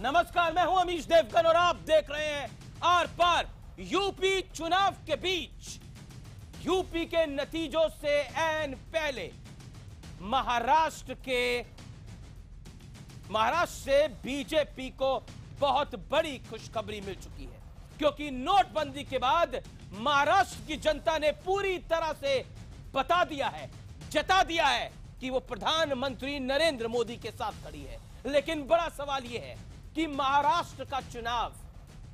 नमस्कार, मैं हूं अमीश देवगन और आप देख रहे हैं आर पार। यूपी चुनाव के बीच यूपी के नतीजों से ऐन पहले महाराष्ट्र से बीजेपी को बहुत बड़ी खुशखबरी मिल चुकी है, क्योंकि नोटबंदी के बाद महाराष्ट्र की जनता ने पूरी तरह से बता दिया है, जता दिया है कि वो प्रधानमंत्री नरेंद्र मोदी के साथ खड़ी है। लेकिन बड़ा सवाल यह है कि महाराष्ट्र का चुनाव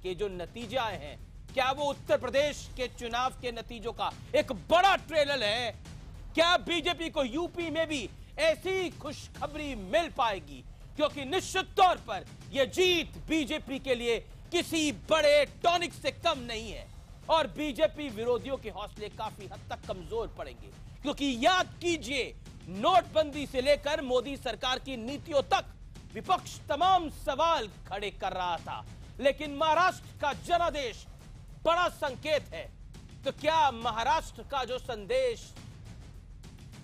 के जो नतीजे आए हैं, क्या वो उत्तर प्रदेश के चुनाव के नतीजों का एक बड़ा ट्रेलर है? क्या बीजेपी को यूपी में भी ऐसी खुशखबरी मिल पाएगी? क्योंकि निश्चित तौर पर यह जीत बीजेपी के लिए किसी बड़े टॉनिक से कम नहीं है और बीजेपी विरोधियों के हौसले काफी हद तक कमजोर पड़ेंगे। क्योंकि याद कीजिए, नोटबंदी से लेकर मोदी सरकार की नीतियों तक विपक्ष तमाम सवाल खड़े कर रहा था, लेकिन महाराष्ट्र का जनादेश बड़ा संकेत है। तो क्या महाराष्ट्र का जो संदेश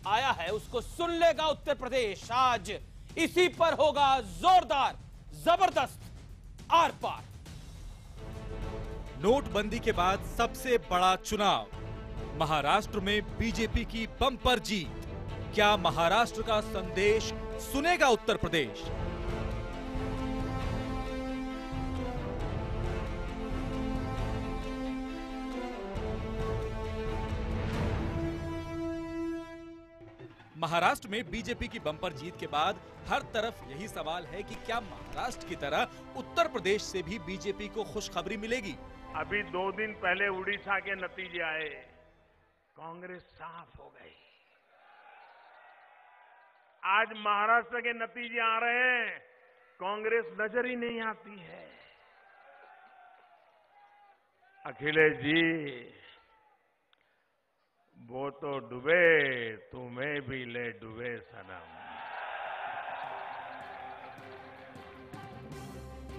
आया है उसको सुन लेगा उत्तर प्रदेश? आज इसी पर होगा जोरदार जबरदस्त आर पार। नोटबंदी के बाद सबसे बड़ा चुनाव, महाराष्ट्र में बीजेपी की बम्पर जीत। क्या महाराष्ट्र का संदेश सुनेगा उत्तर प्रदेश? महाराष्ट्र में बीजेपी की बम्पर जीत के बाद हर तरफ यही सवाल है कि क्या महाराष्ट्र की तरह उत्तर प्रदेश से भी बीजेपी को खुशखबरी मिलेगी? अभी 2 दिन पहले उड़ीसा के नतीजे आए, कांग्रेस साफ हो गई। आज महाराष्ट्र के नतीजे आ रहे हैं, कांग्रेस नजर ही नहीं आती है। अखिलेश जी, वो तो डूबे, तुम्हें भी ले डूबे सनम।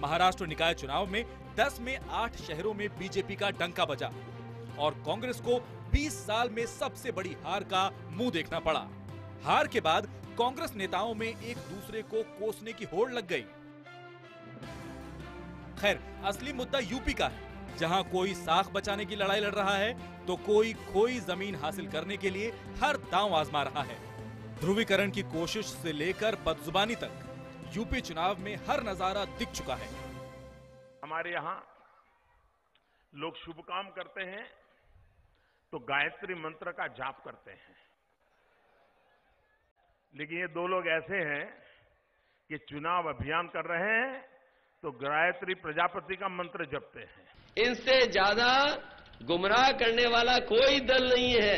महाराष्ट्र निकाय चुनाव में 10 में 8 शहरों में बीजेपी का डंका बजा और कांग्रेस को 20 साल में सबसे बड़ी हार का मुंह देखना पड़ा। हार के बाद कांग्रेस नेताओं में एक दूसरे को कोसने की होड़ लग गई। खैर, असली मुद्दा यूपी का है, जहां कोई साख बचाने की लड़ाई लड़ रहा है तो कोई खोई जमीन हासिल करने के लिए हर दांव आजमा रहा है। ध्रुवीकरण की कोशिश से लेकर बदजुबानी तक यूपी चुनाव में हर नजारा दिख चुका है। हमारे यहां लोग शुभ काम करते हैं तो गायत्री मंत्र का जाप करते हैं, लेकिन ये 2 लोग ऐसे हैं कि चुनाव अभियान कर रहे हैं तो गायत्री प्रजापति का मंत्र जपते हैं। इनसे ज्यादा गुमराह करने वाला कोई दल नहीं है।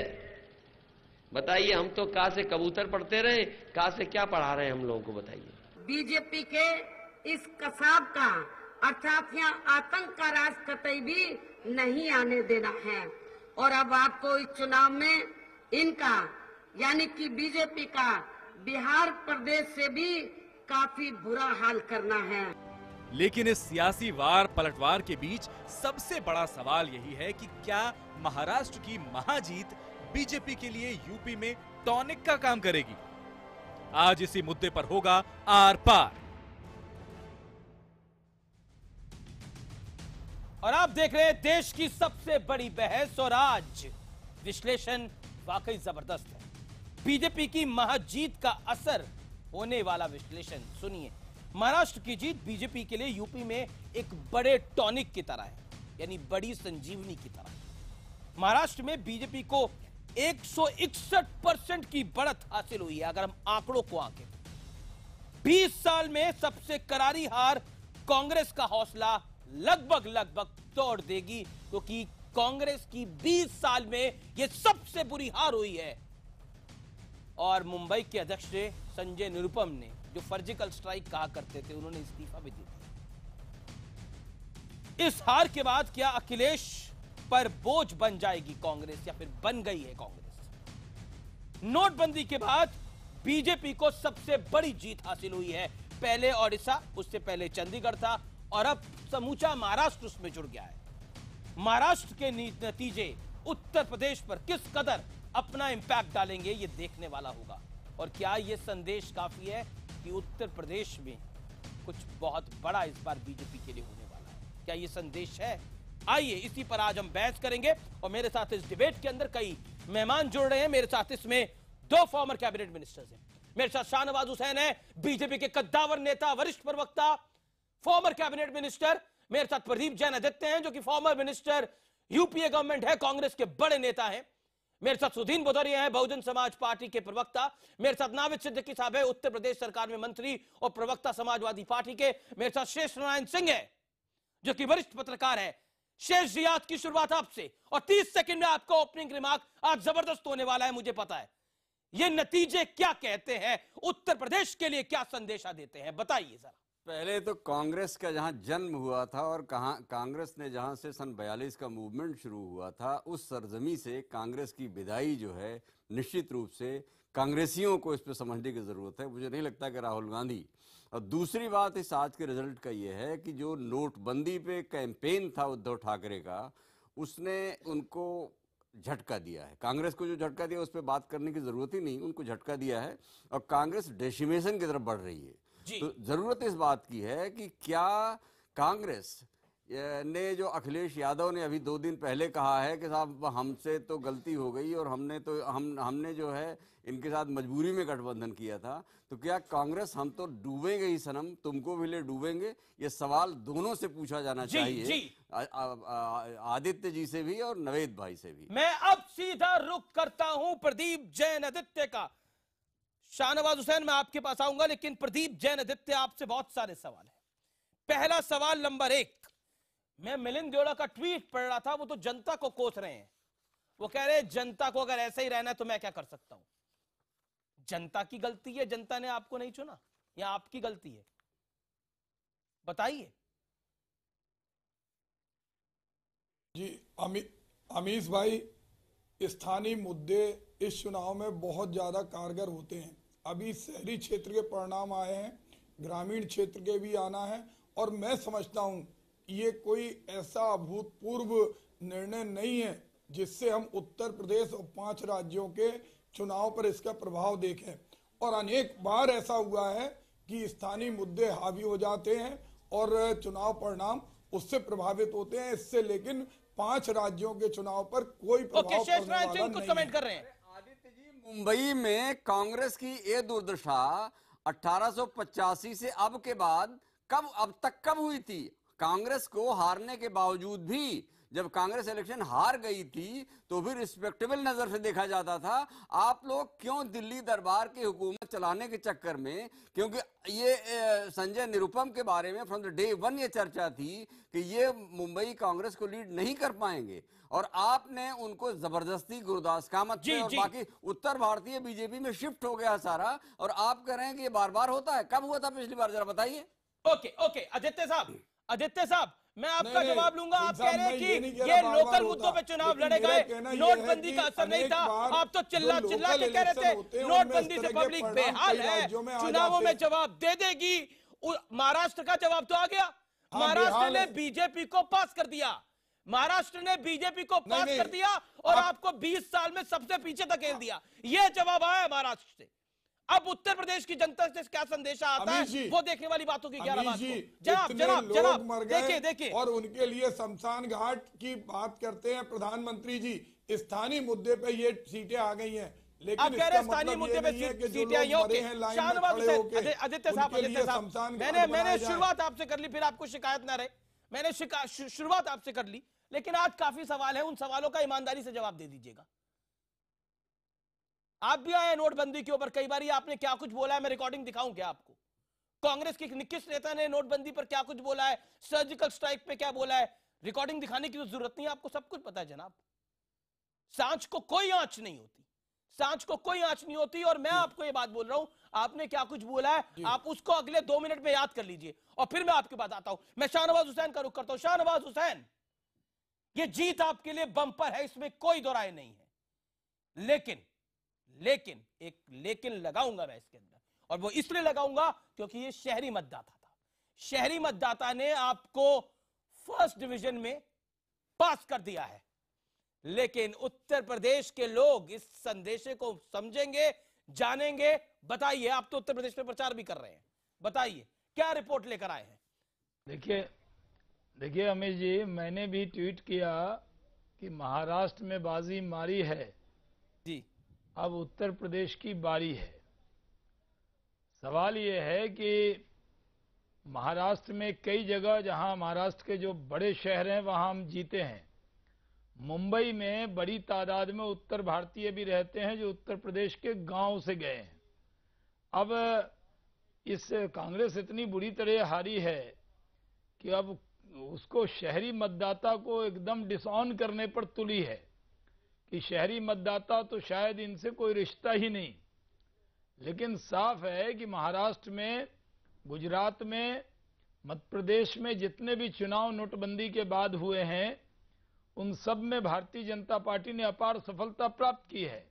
बताइए, हम तो का से कबूतर पढ़ते रहे, का से क्या पढ़ा रहे हैं हम लोगों को? बताइए। बीजेपी के इस कसाब का अर्थात यहाँ आतंक का राज कतई भी नहीं आने देना है और अब आपको इस चुनाव में इनका यानी कि बीजेपी का बिहार प्रदेश से भी काफी बुरा हाल करना है। लेकिन इस सियासी वार पलटवार के बीच सबसे बड़ा सवाल यही है कि क्या महाराष्ट्र की महाजीत बीजेपी के लिए यूपी में टॉनिक का काम करेगी? आज इसी मुद्दे पर होगा आर पार। और आप देख रहे हैं देश की सबसे बड़ी बहस और आज विश्लेषण वाकई जबरदस्त है। बीजेपी की महाजीत का असर होने वाला विश्लेषण सुनिए। महाराष्ट्र की जीत बीजेपी के लिए यूपी में एक बड़े टॉनिक की तरह है, यानी बड़ी संजीवनी की तरह। महाराष्ट्र में बीजेपी को 161% की बढ़त हासिल हुई है। अगर हम आंकड़ों को आंकें, 20 साल में सबसे करारी हार कांग्रेस का हौसला लगभग तोड़ देगी, क्योंकि कांग्रेस की 20 साल में यह सबसे बुरी हार हुई है। और मुंबई के अध्यक्ष संजय निरुपम ने, जो सर्जिकल स्ट्राइक कहा करते थे, उन्होंने इस्तीफा भी दिया। इस हार के बाद क्या अखिलेश पर बोझ बन जाएगी कांग्रेस या फिर बन गई है कांग्रेस? नोटबंदी के बाद बीजेपी को सबसे बड़ी जीत हासिल हुई है। पहले ओडिशा, उससे पहले चंडीगढ़ था और अब समूचा महाराष्ट्र उसमें जुड़ गया है। महाराष्ट्र के नतीजे उत्तर प्रदेश पर किस कदर अपना इंपैक्ट डालेंगे, यह देखने वाला होगा। और क्या यह संदेश काफी है कि उत्तर प्रदेश में कुछ बहुत बड़ा इस बार बीजेपी के लिए होने वाला है। क्या ये संदेश है? आइए इसी पर आज हम बहस करेंगे और मेरे साथ इस डिबेट के अंदर कई मेहमान जुड़ रहे हैं। मेरे साथ इसमें 2 फॉर्मर कैबिनेट मिनिस्टर्स हैं। मेरे साथ शाहनवाज हुसैन है, बीजेपी के कद्दावर नेता, वरिष्ठ प्रवक्ता, फॉर्मर कैबिनेट मिनिस्टर। मेरे साथ प्रदीप जैन आदित्य हैं जो कि फॉर्मर मिनिस्टर, यूपीए गवर्नमेंट है, कांग्रेस के बड़े नेता हैं। मेरे साथ सुदीन भदौरिया है, बहुजन समाज पार्टी के प्रवक्ता। मेरे साथ नाविद सिद्दीकी साहब है, उत्तर प्रदेश सरकार में मंत्री और प्रवक्ता समाजवादी पार्टी के। मेरे साथ शेष नारायण सिंह है जो कि वरिष्ठ पत्रकार है। शेष जी, आज की शुरुआत आपसे और 30 सेकंड में आपका ओपनिंग रिमार्क आज जबरदस्त होने वाला है, मुझे पता है। ये नतीजे क्या कहते हैं, उत्तर प्रदेश के लिए क्या संदेशा देते हैं, बताइए जरा। पहले तो कांग्रेस का जहां जन्म हुआ था और कहां कांग्रेस ने जहां से सन 42 का मूवमेंट शुरू हुआ था, उस सरजमी से कांग्रेस की विदाई जो है निश्चित रूप से कांग्रेसियों को इस पर समझने की जरूरत है। मुझे नहीं लगता कि राहुल गांधी। और दूसरी बात इस आज के रिजल्ट का ये है कि जो नोटबंदी पे कैंपेन था उद्धव ठाकरे का, उसने उनको झटका दिया है। कांग्रेस को जो झटका दिया उस पर बात करने की जरूरत ही नहीं, उनको झटका दिया है और कांग्रेस डेसिमेशन की तरफ बढ़ रही है। तो जरूरत इस बात की है कि क्या कांग्रेस ने, जो अखिलेश यादव ने अभी 2 दिन पहले कहा है कि साहब हमसे तो गलती हो गई और हमने जो है इनके साथ मजबूरी में गठबंधन किया था, तो क्या कांग्रेस हम तो डूबेंगे ही सनम, तुमको भी ले डूबेंगे? ये सवाल दोनों से पूछा जाना चाहिए, आदित्य जी से भी और नवेद भाई से भी। मैं अब सीधा रुख करता हूं प्रदीप जैन आदित्य का। शाहनवाज हुसैन, मैं आपके पास आऊंगा, लेकिन प्रदीप जैन आदित्य, आपसे बहुत सारे सवाल हैं। पहला सवाल नंबर 1, मैं मिलिंद देओड़ा का ट्वीट पढ़ रहा था, वो तो जनता को कोस रहे हैं। वो कह रहे हैं जनता को अगर ऐसे ही रहना है तो मैं क्या कर सकता हूं? जनता की गलती है, जनता ने आपको नहीं चुना, या आपकी गलती है? बताइए जी। अमीश भाई, स्थानीय मुद्दे इस चुनाव में बहुत ज्यादा कारगर होते हैं। अभी शहरी क्षेत्र के परिणाम आए हैं, ग्रामीण क्षेत्र के भी आना है, और मैं समझता हूं ये कोई ऐसा अभूतपूर्व निर्णय नहीं है जिससे हम उत्तर प्रदेश और 5 राज्यों के चुनाव पर इसका प्रभाव देखें। और अनेक बार ऐसा हुआ है कि स्थानीय मुद्दे हावी हो जाते हैं और चुनाव परिणाम उससे प्रभावित होते हैं। इससे लेकिन 5 राज्यों के चुनाव पर कोई प्रभाव पड़ने वाला नहीं कमेंट कर रहे हैं। आदित्य जी, मुंबई में कांग्रेस की ये दुर्दशा 1885 से अब तक कब हुई थी? कांग्रेस को हारने के बावजूद भी जब कांग्रेस इलेक्शन हार गई थी तो भी रिस्पेक्टेबल नजर से देखा जाता था। आप लोग क्यों दिल्ली दरबार की हुकूमत चलाने के चक्कर में, क्योंकि ये संजय निरुपम के बारे में फ्रॉम द डे 1 ये चर्चा थी कि ये मुंबई कांग्रेस को लीड नहीं कर पाएंगे, और आपने उनको जबरदस्ती गुरुदास कामत में और बाकी उत्तर भारतीय बीजेपी में शिफ्ट हो गया सारा, और आप कह रहे हैं कि ये बार बार होता है। कब हुआ था पिछली बार, जरा बताइए। ओके आदित्य साहब, मैं आपका जवाब लूंगा। आप कह रहे हैं कि ये लोकल मुद्दों पे चुनाव लड़े गए, नोटबंदी का असर नहीं था। आप तो चिल्ला के कह रहे थे नोटबंदी से पब्लिक बेहाल है, चुनावों में जवाब दे देगी। महाराष्ट्र का जवाब तो आ गया, महाराष्ट्र ने बीजेपी को पास कर दिया, और आपको 20 साल में सबसे पीछे धकेल दिया। यह जवाब आया महाराष्ट्र से। अब उत्तर प्रदेश की जनता से क्या संदेशा आता है, वो देखने वाली बातों की 11 बात को। जनाब देखिए, और उनके लिए शमशान घाट की बात करते हैं प्रधानमंत्री जी। स्थानीय मुद्दे पे ये सीटें आ गई हैं, लेकिन इसका मतलब मुद्दे पे सीटें आई हैं। आदित्य साहब, मैंने शुरुआत आपसे कर ली, फिर आपको शिकायत ना रहे। मैंने शुरुआत आपसे कर ली, लेकिन आज काफी सवाल है, उन सवालों का ईमानदारी से जवाब दे दीजिएगा। आप भी आए नोटबंदी के ऊपर, कई बार आपने क्या कुछ बोला है, मैं रिकॉर्डिंग दिखाऊं क्या आपको? कांग्रेस के किस नेता ने नोटबंदी पर क्या कुछ बोला है, सर्जिकल स्ट्राइक पे क्या बोला है? रिकॉर्डिंग दिखाने की तो जरूरत नहीं है, आपको सब कुछ पता है जनाब। सांच को कोई आंच नहीं होती, और मैं आपको ये बात बोल रहा हूं, आपने क्या कुछ बोला है, आप उसको अगले 2 मिनट में याद कर लीजिए, और फिर मैं आपके पास आता हूं। मैं शाहनवाज हुसैन का रुख करता हूं। शाहनवाज हुसैन, ये जीत आपके लिए बम्पर है, इसमें कोई दो राय नहीं है, लेकिन लगाऊंगा मैं इसके अंदर, और वो इसलिए लगाऊंगा क्योंकि ये शहरी मतदाता था। शहरी मतदाता ने आपको फर्स्ट डिवीजन में पास कर दिया है, लेकिन उत्तर प्रदेश के लोग इस संदेशे को समझेंगे, जानेंगे। बताइए, आप तो उत्तर प्रदेश में प्रचार भी कर रहे हैं, बताइए क्या रिपोर्ट लेकर आए हैं? देखिए अमित जी, मैंने भी ट्वीट किया कि महाराष्ट्र में बाजी मारी है जी, अब उत्तर प्रदेश की बारी है। सवाल ये है कि महाराष्ट्र में कई जगह जहां महाराष्ट्र के जो बड़े शहर हैं वहां हम जीते हैं। मुंबई में बड़ी तादाद में उत्तर भारतीय भी रहते हैं जो उत्तर प्रदेश के गांव से गए हैं। अब इस कांग्रेस इतनी बुरी तरह हारी है कि अब उसको शहरी मतदाता को एकदम डिसऑन करने पर तुली है कि शहरी मतदाता तो शायद इनसे कोई रिश्ता ही नहीं। लेकिन साफ है कि महाराष्ट्र में, गुजरात में, मध्य प्रदेश में जितने भी चुनाव नोटबंदी के बाद हुए हैं उन सब में भारतीय जनता पार्टी ने अपार सफलता प्राप्त की है।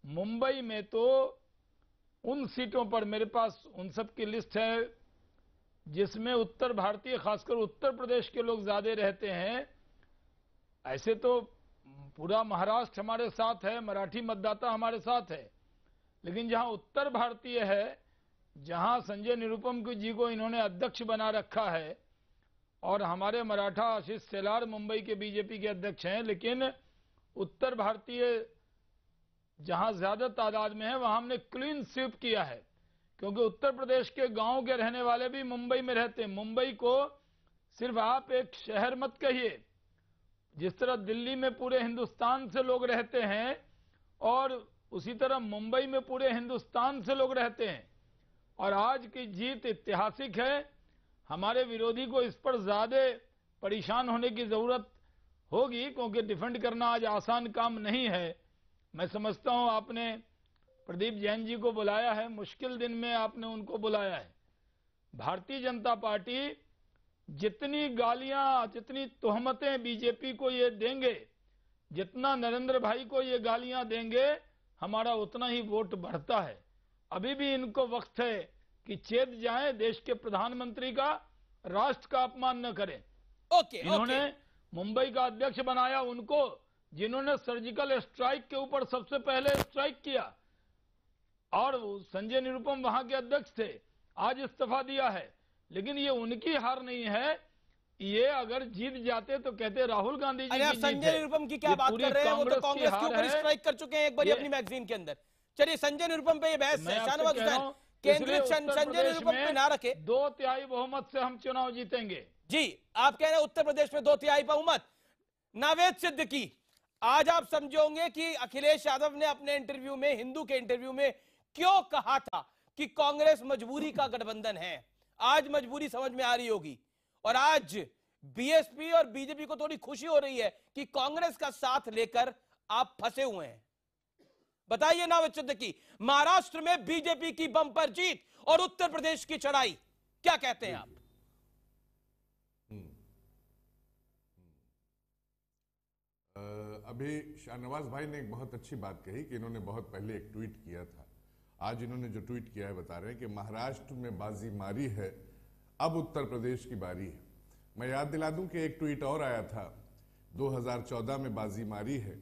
मुंबई में तो उन सीटों पर मेरे पास उन सब की लिस्ट है जिसमें उत्तर भारतीय, खासकर उत्तर प्रदेश के लोग ज्यादा रहते हैं। ऐसे तो पूरा महाराष्ट्र हमारे साथ है, मराठी मतदाता हमारे साथ है, लेकिन जहां उत्तर भारतीय है, जहां संजय निरुपम जी को इन्होंने अध्यक्ष बना रखा है और हमारे मराठा आशीष शेलार मुंबई के बीजेपी के अध्यक्ष हैं, लेकिन उत्तर भारतीय जहां ज्यादा तादाद में है वहां हमने क्लीन स्वीप किया है, क्योंकि उत्तर प्रदेश के गांव के रहने वाले भी मुंबई में रहते हैं। मुंबई को सिर्फ आप एक शहर मत कहिए, जिस तरह दिल्ली में पूरे हिंदुस्तान से लोग रहते हैं और उसी तरह मुंबई में पूरे हिंदुस्तान से लोग रहते हैं। और आज की जीत ऐतिहासिक है। हमारे विरोधी को इस पर ज्यादा परेशान होने की जरूरत होगी, क्योंकि डिफेंड करना आज आसान काम नहीं है। मैं समझता हूं आपने प्रदीप जैन जी को बुलाया है, मुश्किल दिन में आपने उनको बुलाया है। भारतीय जनता पार्टी जितनी गालियां, जितनी तोहमतें बीजेपी को ये देंगे, जितना नरेंद्र भाई को ये गालियां देंगे, हमारा उतना ही वोट बढ़ता है। अभी भी इनको वक्त है कि चेत जाएं, देश के प्रधानमंत्री का, राष्ट्र का अपमान न करें। इन्होंने मुंबई का अध्यक्ष बनाया उनको जिन्होंने सर्जिकल स्ट्राइक के ऊपर सबसे पहले स्ट्राइक किया, और संजय निरुपम वहां के अध्यक्ष थे, आज इस्तीफा दिया है। लेकिन ये उनकी हार नहीं है। ये अगर जीत जाते तो कहते राहुल गांधी जी की जीत है। संजय निरुपम की क्या बात कर रहे हैं? वो तो कांग्रेस के ऊपर स्ट्राइक कर चुके हैं एक बार अपनी मैगजीन के अंदर। चलिए, संजय निरुपम पे ये बहस शाहनवाज हुसैन केंद्रित संजय निरुपम पे ना रखे। 2/3 बहुमत से हम चुनाव जीतेंगे। जी, आप कह रहे हैं उत्तर प्रदेश में 2/3 बहुमत। नावेद सिद्दीकी, आज आप समझोगे कि अखिलेश यादव ने अपने इंटरव्यू में, हिंदू के इंटरव्यू में, क्यों कहा था कि कांग्रेस मजबूरी का गठबंधन है। आज मजबूरी समझ में आ रही होगी। और आज बीएसपी और बीजेपी को थोड़ी खुशी हो रही है कि कांग्रेस का साथ लेकर आप फंसे हुए हैं। बताइए नावेद सिद्दीकी, महाराष्ट्र में बीजेपी की बम्पर जीत और उत्तर प्रदेश की चढ़ाई, क्या कहते हैं आप? अभी शाहनवाज भाई ने एक बहुत अच्छी बात कही कि इन्होंने बहुत पहले एक ट्वीट किया था। आज इन्होंने जो ट्वीट किया है बता रहे हैं कि महाराष्ट्र में बाजी मारी है, अब उत्तर प्रदेश की बारी है। मैं याद दिला दूं कि एक ट्वीट और आया था, 2014 में बाजी मारी है,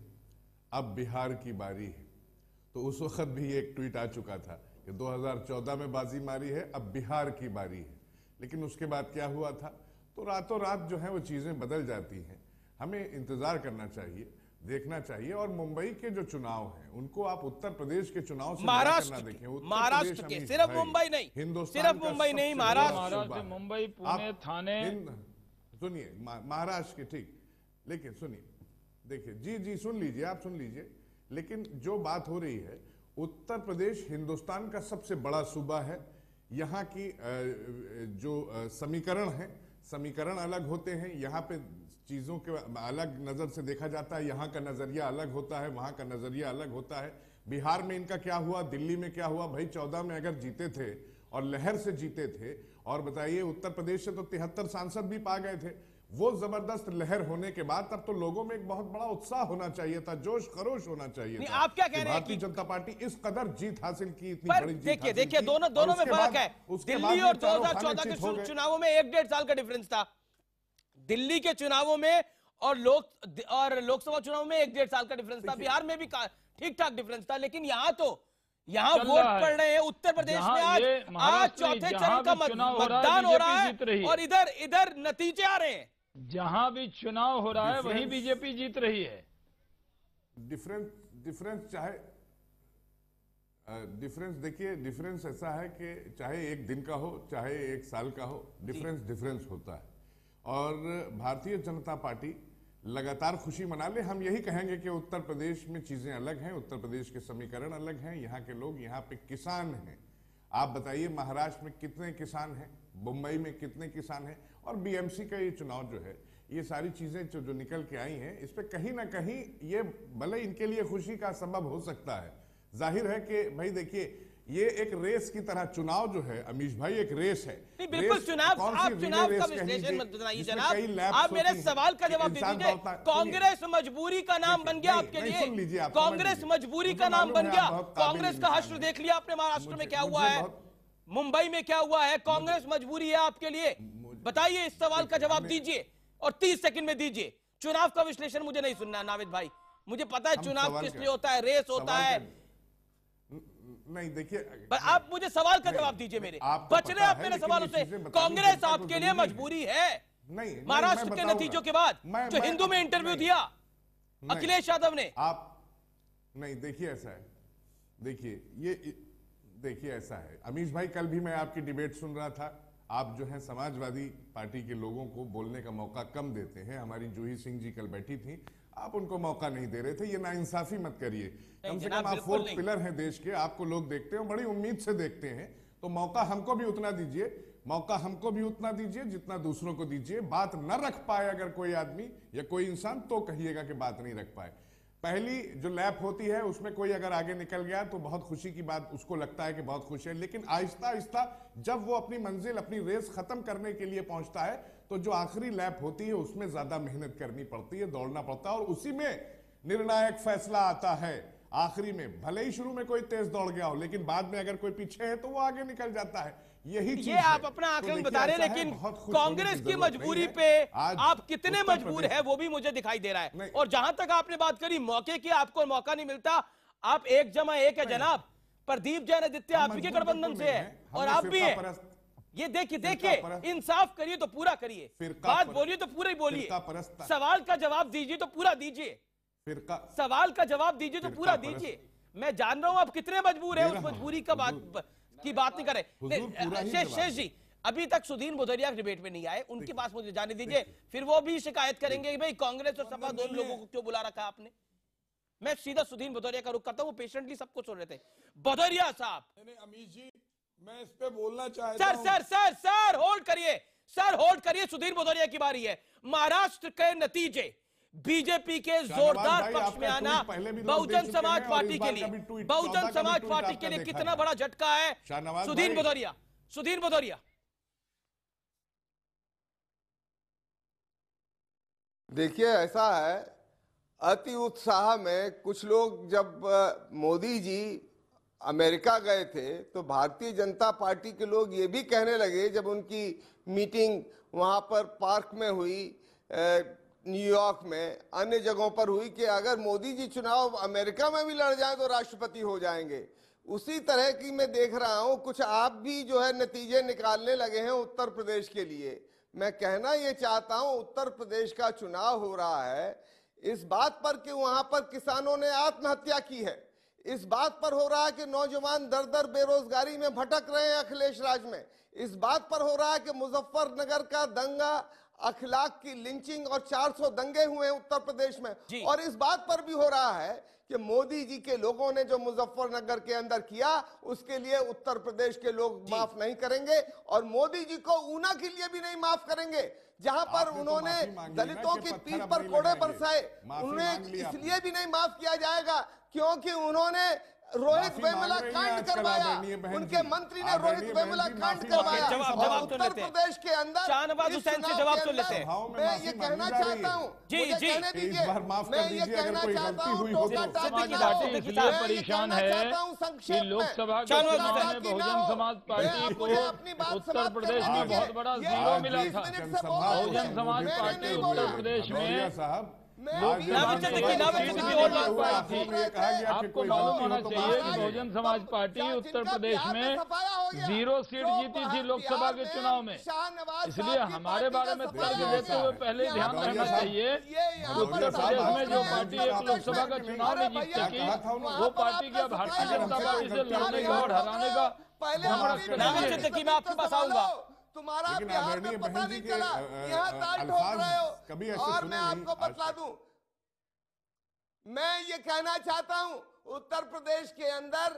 अब बिहार की बारी है। तो उस वक्त भी एक ट्वीट आ चुका था कि 2014 में बाजी मारी है, अब बिहार की बारी है। लेकिन उसके बाद क्या हुआ था? तो रातों रात जो है वो चीजें बदल जाती हैं। हमें इंतजार करना चाहिए, देखना चाहिए। और मुंबई के जो चुनाव हैं उनको आप उत्तर प्रदेश के चुनाव से महाराष्ट्र के, सिर्फ मुंबई नहीं, सिर्फ मुंबई नहीं, महाराष्ट्र, मुंबई, पुणे, थाने, सुनिए, महाराष्ट्र के, ठीक। लेकिन सुनिए, देखिए, जी सुन लीजिए, आप सुन लीजिए। लेकिन जो बात हो रही है, उत्तर प्रदेश हिंदुस्तान का सबसे बड़ा सूबा है। यहाँ की जो समीकरण है, समीकरण अलग होते हैं। यहाँ पे चीजों के अलग नजर से देखा जाता है, यहाँ का नजरिया अलग होता है, वहां का नजरिया अलग होता है। बिहार में इनका क्या हुआ, दिल्ली में क्या हुआ? भाई 14 में अगर जीते थे और लहर से जीते थे, और बताइए उत्तर प्रदेश से तो 73 सांसद भी पा गए थे। वो जबरदस्त लहर होने के बाद तब तो लोगों में एक बहुत बड़ा उत्साह होना चाहिए था, जोश खरोश होना चाहिए था। आप क्या कह रहे हैं? भारतीय जनता पार्टी इस कदर जीत हासिल की, इतनी बड़ी जीत देखिए दोनों में फर्क है। दिल्ली और 2014 के चुनावों में 1-1.5 साल का डिफरेंस था। दिल्ली के चुनावों में और लोकसभा चुनाव में 1-1.5 साल का डिफरेंस था। बिहार में भी ठीक ठाक डिफरेंस था। लेकिन यहां तो यहाँ चल वोट रहा है। पड़ रहे हैं उत्तर प्रदेश जहाँ में आज ये आज महाराष्ट्र में चौथे जहाँ चरण का भी चुनाव हो रहा है, मतदान हो रहा बीजेपी जीत रही है है। और इधर नतीजे आ रहे हैं। जहां भी चुनाव हो रहा है वहीं डिफरेंस- बीजेपी जीत रही है। डिफरेंस चाहे डिफरेंस देखिए, डिफरेंस ऐसा है कि चाहे एक दिन का हो चाहे एक साल का हो, डिफरेंस होता है। और भारतीय जनता पार्टी लगातार खुशी मना ले। हम यही कहेंगे कि उत्तर प्रदेश में चीजें अलग हैं, उत्तर प्रदेश के समीकरण अलग हैं, यहाँ के लोग, यहाँ पे किसान हैं। आप बताइए महाराष्ट्र में कितने किसान हैं, मुंबई में कितने किसान हैं, और बीएमसी का ये चुनाव जो है, ये सारी चीजें जो निकल के आई हैं, इस पे कहीं ना कहीं ये भले इनके लिए खुशी का सबब हो सकता है। जाहिर है कि भाई देखिए, ये एक रेस की तरह चुनाव जो है अमीश भाई, एक रेस है। नहीं, बिल्कुल चुनाव, आप चुनाव का विश्लेषण मत बनाइए जनाब, आप मेरे सवाल का जवाब दे दीजिए। कांग्रेस मजबूरी का नाम बन गया आपके लिए, कांग्रेस मजबूरी का नाम बन गया। कांग्रेस का हश्र देख लिया आपने, महाराष्ट्र में क्या हुआ है, मुंबई में क्या हुआ है। कांग्रेस मजबूरी है आपके लिए, बताइए, इस सवाल का जवाब दीजिए और 30 सेकंड में दीजिए। चुनाव का विश्लेषण मुझे नहीं सुनना नाविद भाई, मुझे पता है चुनाव किस लिए होता है, रेस होता है। नहीं देखिए, पर आप मुझे सवाल का जवाब दीजिए मेरे, बच रहे आप मेरे सवालों से। कांग्रेस आपके लिए मजबूरी है नहीं, महाराष्ट्र के नतीजों के बाद, जो हिंदू में इंटरव्यू दिया अखिलेश यादव ने। आप नहीं, देखिए ऐसा है, देखिए ऐसा है अमीश भाई, कल भी मैं आपकी डिबेट सुन रहा था। आप जो है समाजवादी पार्टी के लोगों को बोलने का मौका कम देते हैं। हमारी जूही सिंह जी कल बैठी थी, आप उनको मौका नहीं दे रहे थे। ये नाइंसाफी मत करिए। कम से कम आप फोर्थ पिलर हैं देश के, आपको लोग देखते हैं, बड़ी उम्मीद से देखते हैं। तो मौका हमको भी उतना दीजिए, जितना दूसरों को दीजिए। बात न रख पाए अगर कोई आदमी या कोई इंसान, तो कहिएगा कि बात नहीं रख पाए। पहली जो लैप होती है उसमें कोई अगर आगे निकल गया तो बहुत खुशी की बात, उसको लगता है कि बहुत खुश है। लेकिन आहिस्ता आहिस्ता जब वो अपनी मंजिल, अपनी रेस खत्म करने के लिए पहुंचता है, तो जो आखिरी लैप होती है उसमें ज्यादा मेहनत करनी पड़ती है, दौड़ना पड़ता है, और उसी में निर्णायक फैसला आता है आखिरी में। भले ही शुरू में कोई तेज दौड़ गया हो, लेकिन बाद में अगर कोई पीछे है तो वो आगे निकल जाता है। यही चीज ये आप अपना आकलन बता रहे हैं, लेकिन कांग्रेस की मजबूरी पे आप कितने मजबूर हैं वो भी मुझे दिखाई दे रहा है। और जहां तक आपने बात करी मौके की, आपको मौका नहीं मिलता, आप 1+1 है जनाब। प्रदीप जैन आदित्य आप के गठबंधन से है और आप भी हैं। ये देखिए, इंसाफ करिए तो पूरा करिए, बात बोलिए तो पूरा ही बोलिए, सवाल का जवाब दीजिए तो पूरा दीजिए, सवाल का जवाब दीजिए तो पूरा दीजिए। मैं जान रहा हूं आप कितने मजबूर हैं, उस मजबूरी का बात नहीं करें। शेष जी अभी तक सुधीर भदौरिया डिबेट में नहीं आए, उनके पास मुझे जाने दीजिए, फिर वो भी शिकायत करेंगे कि भाई कांग्रेस और सपा दोनों लोगों को क्यों बुला रखा आपने। मैं सीधा सुधीर भदौरिया का रुख करता हूं, वो पेशेंटली सबको सुन रहे थे। भदौरिया साहब, अमीश जी मैं इस पे बोलना चाहता हूं। सर होल्ड करिए, सुधीर भदौरिया की बारी है। महाराष्ट्र के नतीजे, बीजेपी के जोरदार पक्ष में आना बहुजन समाज पार्टी के लिए कितना बड़ा झटका है। सुधीर भदौरिया देखिए, ऐसा है, अति उत्साह में कुछ लोग जब मोदी जी अमेरिका गए थे तो भारतीय जनता पार्टी के लोग ये भी कहने लगे, जब उनकी मीटिंग वहां पर पार्क में हुई, न्यूयॉर्क में, अन्य जगहों पर हुई, कि अगर मोदी जी चुनाव अमेरिका में भी लड़ जाएं तो राष्ट्रपति हो जाएंगे। उसी तरह की मैं देख रहा हूं, कुछ आप भी जो है नतीजे निकालने लगे हैं उत्तर प्रदेश के लिए। मैं कहना ये चाहता हूं, उत्तर प्रदेश का चुनाव हो रहा है इस बात पर कि वहां पर किसानों ने आत्महत्या की है, इस बात पर हो रहा है कि नौजवान दर दर बेरोजगारी में भटक रहे हैं अखिलेश राज में, इस बात पर हो रहा है कि मुजफ्फरनगर का दंगा, अखलाक की लिंचिंग और 400 दंगे हुए हैं उत्तर प्रदेश में, और इस बात पर भी हो रहा है कि मोदी जी के लोगों ने जो मुजफ्फरनगर के अंदर किया उसके लिए उत्तर प्रदेश के लोग माफ नहीं करेंगे, और मोदी जी को ऊना के लिए भी नहीं माफ करेंगे, जहां पर उन्होंने दलितों की पीठ पर कोड़े बरसाए, उन्हें इसलिए भी नहीं माफ किया जाएगा क्योंकि उन्होंने रोहित वेमुला कांड करवाया, उनके मंत्री ने रोहित वेमुला कांड करवाया। उत्तर प्रदेश के अंदर शाहनवाज हुसैन से जवाब सुन लेते हैं। मैं ये कहना चाहता हूँ, मैं ये कहना चाहता हूँ, इसलिए परेशान है कि लोकसभा के चुनाव में बहुजन समाज पार्टी को उत्तर प्रदेश में बहुत बड़ा जीरो मिला था। बहुजन समाज पार्टी उत्तर प्रदेश में आपको मालूम होना चाहिए कि बहुजन समाज पार्टी उत्तर प्रदेश में 0 सीट जीती थी लोकसभा के चुनाव में, इसलिए हमारे बारे में तर्क देते हुए पहले ध्यान रखना चाहिए उत्तर प्रदेश में जो पार्टी एक लोकसभा का चुनाव में जीत सकी वो पार्टी क्या भारतीय जनता पार्टी से लड़ने का और हराने का मैं आपके पास आऊंगा। तुम्हारा बिहार में पता नहीं चला, यहाँ ताल ठोक रहे हो। और मैं आपको बतला दूं, मैं ये कहना चाहता हूं उत्तर प्रदेश के अंदर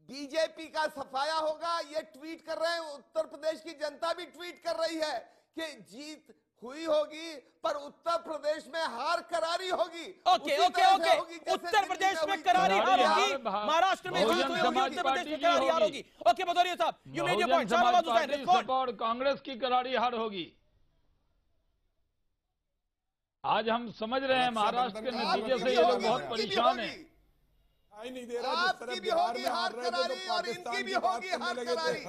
बीजेपी का सफाया होगा, ये ट्वीट कर रहे हैं, उत्तर प्रदेश की जनता भी ट्वीट कर रही है कि जीत हुई होगी पर उत्तर प्रदेश में हार करारी होगी। ओके उत्तर प्रदेश में करारी हार होगी, महाराष्ट्र में जीत हुई होगी, उत्तर प्रदेश में करारी हार होगी। ओके भदौरिया साहब, you made your point. Shahnawaz Hussain respond. और कांग्रेस की करारी हार होगी। आज हम समझ रहे हैं महाराष्ट्र के नतीजे से ये लोग बहुत परेशान हैं। नहीं दे रहा, आपकी भी होगी हार करारी और इनकी भी होगी हार करारी।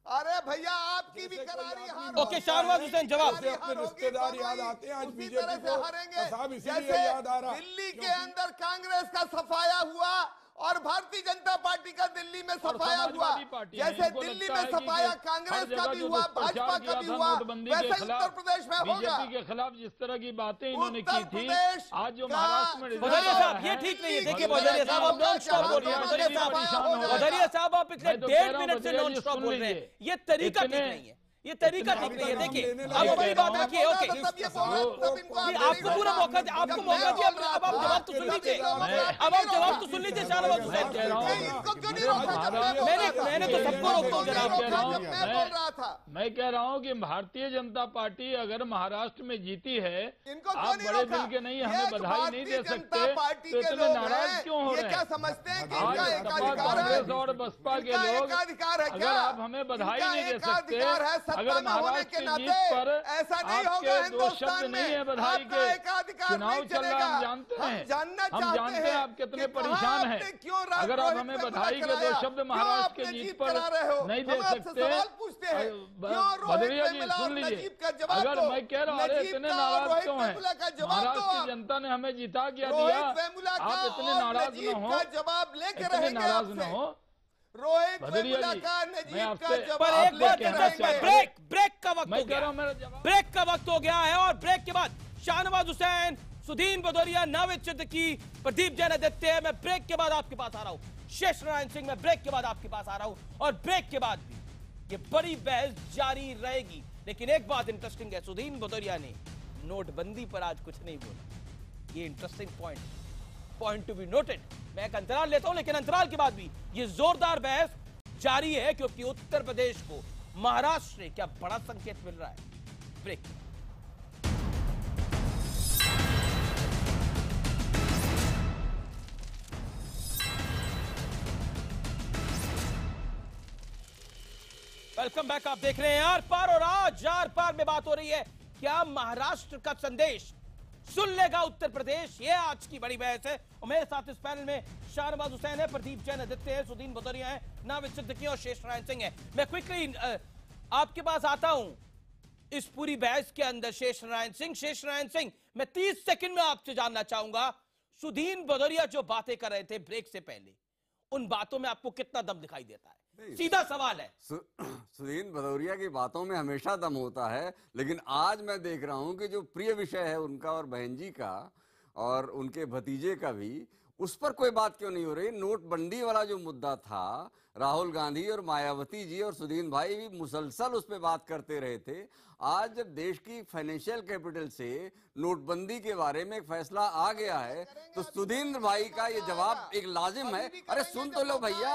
अरे भैया आपकी भी करारी हार। ओके शाहनवाज हुसैन जवाब। अपने रिश्तेदार याद आते हैं, आज बीजेपी को हारेंगे। साहब इसीलिए याद आ रहा। दिल्ली के अंदर कांग्रेस का सफाया हुआ और भारतीय जनता पार्टी का दिल्ली में सफाया हुआ। जैसे दिल्ली में सफाया कांग्रेस का भी हुआ, भाजपा का भी हुआ, वैसे उत्तर प्रदेश में होगा। बीजेपी के खिलाफ जिस तरह की बातें इन्होंने की थी, आज जो महाराष्ट्र में भदौरिया साहब ये ठीक नहीं है। देखिए भदौरिया साहब आप नॉन स्टॉप बोल रहे हैं। भदौरिया साहब आप पिछले 1.5 मिनट से नॉन स्टॉप बोल रहे हैं, ये तरीका ठीक नहीं है, ये तरीका ठीक नहीं है। देखिए अब अपनी बात रखिए। ओके आपको पूरा मौका, आपको मौका दिया, अब आप जवाब तो सुन लीजिए, अब आप जवाब तो सुन लीजिए शाहनवाज हुसैन। मैंने तो सबको रोकता हूँ जनाब। मैं कह रहा हूँ कि भारतीय जनता पार्टी अगर महाराष्ट्र में जीती है, आप बड़े दिल के नहीं हमें बधाई नहीं दे सकते तो इतने नाराज क्यों हो रहे हैं? आज सपा कांग्रेस और बसपा के लोग अगर आप हमें बधाई नहीं दे सकते, अगर महाराष्ट्र की जीत पर आपके दो शब्द नहीं है बधाई के, चुनाव चल रहा हम जानते हैं, हम जानते हैं आप कितने परेशान हैं, अगर आप हमें बधाई के दो शब्द महाराष्ट्र की जीत पर नहीं दे सकते, भदौरिया जी सुन लीजिए, अगर मैं कह रहा हूँ अरे इतने नाराज क्यों हैं, महाराष्ट्र की जनता ने हमें जिता क्या दिया, आप इतने नाराज न हो, इतने नाराज न हो। भदौरिया जी मैं आपसे पर एक बात ब्रेक का वक्त हो गया, ब्रेक का वक्त हो गया है और ब्रेक के बाद शाहनवाज हुसैन, सुदीन भदौरिया, नावेद सिद्दीकी, प्रदीप जैन आदित्य, मैं ब्रेक के बाद आपके पास आ रहा हूं। शेष नारायण सिंह, मैं ब्रेक के बाद आपके पास आ रहा हूं और ब्रेक के बाद भी ये बड़ी बहस जारी रहेगी। लेकिन एक बात इंटरेस्टिंग है, सुदीन भदौरिया ने नोटबंदी पर आज कुछ नहीं बोला, ये interesting point to be noted. मैं एक अंतराल लेता हूं, लेकिन अंतराल के बाद भी ये जोरदार बहस जारी है क्योंकि उत्तर प्रदेश को महाराष्ट्र से क्या बड़ा संकेत मिल रहा है। ब्रेक। Welcome back. आप देख रहे हैं आर पार और आज आर पार में बात हो रही है, क्या महाराष्ट्र का संदेश सुन लेगा उत्तर प्रदेश, ये आज की बड़ी बहस है। और मेरे साथ इस पैनल में शाहनवाज हुसैन है, प्रदीप जैन आदित्य है, सुदीन भदौरिया है, नावेद सिद्दीकी और शेष नारायण सिंह है। मैं क्विकली आपके पास आता हूं इस पूरी बहस के अंदर। शेष नारायण सिंह, मैं 30 सेकंड में आपसे जानना चाहूंगा, सुदीन भदौरिया जो बातें कर रहे थे ब्रेक से पहले, उन बातों में आपको कितना दम दिखाई देता है? सीधा सवाल है। सुदीन भदौरिया की बातों में हमेशा दम होता है, लेकिन आज मैं देख रहा हूं कि जो प्रिय विषय है उनका और बहन जी का और उनके भतीजे का भी, उस पर कोई बात क्यों नहीं हो रही? नोटबंदी वाला जो मुद्दा था, राहुल गांधी और मायावती जी और सुदीन भाई भी मुसलसल उस पर बात करते रहे थे। आज जब देश की फाइनेंशियल कैपिटल से नोटबंदी के बारे में एक फैसला आ गया है तो सुदीन भाई का ये जवाब एक लाजिम है। अरे सुन तो लो भैया,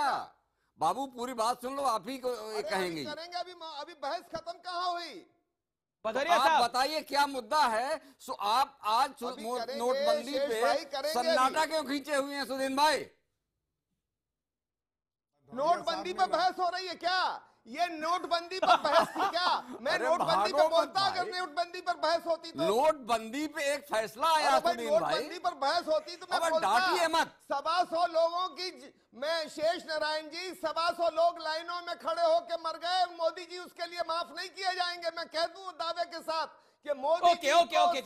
बाबू पूरी बात सुन लो, आप ही को कहेंगे। अभी बहस खत्म कहाँ हुई? आप बताइए क्या मुद्दा है? आप आज नोटबंदी पे सन्नाटा क्यों खींचे हुए हैं सुदीन भाई? नोटबंदी पे बहस हो रही है क्या? ये नोटबंदी पर बहस थी क्या? मैं नोटबंदी पे बोलता अगर नोटबंदी पर बहस होती तो। नोटबंदी पे एक फैसला आया सुदीन भाई, नोटबंदी पर बहस होती तो मैं डांटिए मत। 125 लोगों की मैं शेष नारायण जी 125 लोग लाइनों में खड़े होकर मर गए, मोदी जी उसके लिए माफ नहीं किए जाएंगे। मैं कह दूं दावे के साथ कि मोदी ओके ओके ओके,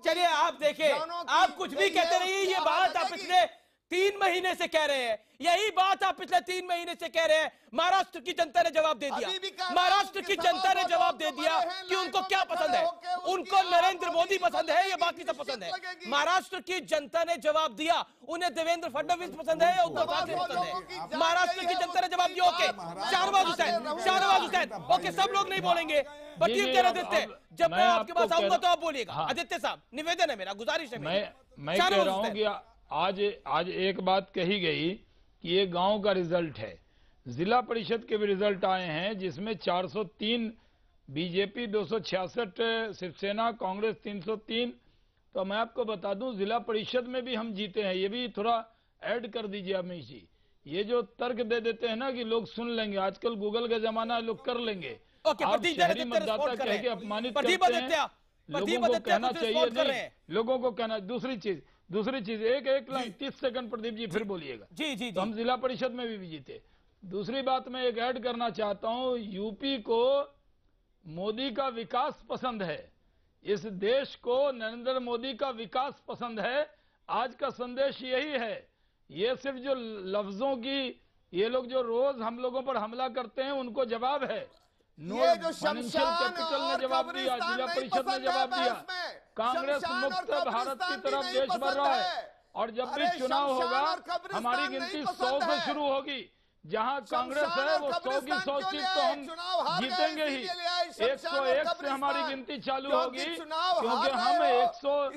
चलिए आप देखें, आप कुछ भी कहते रहिए, ये बात आप पिछले 3 महीने से कह रहे हैं, यही बात आप पिछले 3 महीने से कह रहे हैं। महाराष्ट्र की जनता ने जवाब दे दिया, महाराष्ट्र की जनता ने जवाब दे दिया कि उनको क्या पसंद है। उनको नरेंद्र मोदी पसंद है या बाकी सब पसंद है? महाराष्ट्र की जनता ने जवाब दिया, उन्हें देवेंद्र फडणवीस पसंद है या उद्धव ठाकरे पसंद है। महाराष्ट्र की जनता ने जवाब दिया। ओके, शाहनवाज हुसैन, ओके, सब लोग नहीं बोलेंगे, प्रदीप आदित्य, जब मैं आपके पास आऊंगा तो आप बोलिएगा। आदित्य साहब, निवेदन है मेरा, गुजारिश है। मैं कह रहा हूं कि आज एक बात कही गई कि ये गांव का रिजल्ट है। जिला परिषद के भी रिजल्ट आए हैं, जिसमें 403 बीजेपी, 266 शिवसेना, कांग्रेस 303। तो मैं आपको बता दूं, जिला परिषद में भी हम जीते हैं। ये भी थोड़ा ऐड कर दीजिए अमीश जी। ये जो तर्क दे देते हैं ना कि लोग सुन लेंगे, आजकल गूगल का जमाना है, लोग कर लेंगे। आप शहरी मतदाता कह के अपमानित करते हैं, लोगों को कहना चाहिए नहीं, लोगों को कहना। दूसरी चीज एक लाइन 30 सेकंड प्रदीप जी, फिर बोलिएगा। जी, तो हम जिला परिषद में भी जीते। दूसरी बात मैं एक ऐड करना चाहता हूं, यूपी को मोदी का विकास पसंद है, इस देश को नरेंद्र मोदी का विकास पसंद है। आज का संदेश यही है। ये सिर्फ जो लफ्जों की, ये लोग जो रोज हम लोगों पर हमला करते हैं, उनको जवाब है। ये जो फाइनेंशियल कैपिटल ने जवाब दिया, जिला परिषद ने जवाब दिया, कांग्रेस मुक्त भारत की तरफ देश बढ़ रहा है। और जब भी चुनाव होगा, हमारी गिनती 100 से शुरू होगी। जहां कांग्रेस है वो 100 की 100 सीट तो हम जीतेंगे ही। 101 से हमारी गिनती चालू होगी, क्योंकि हम 100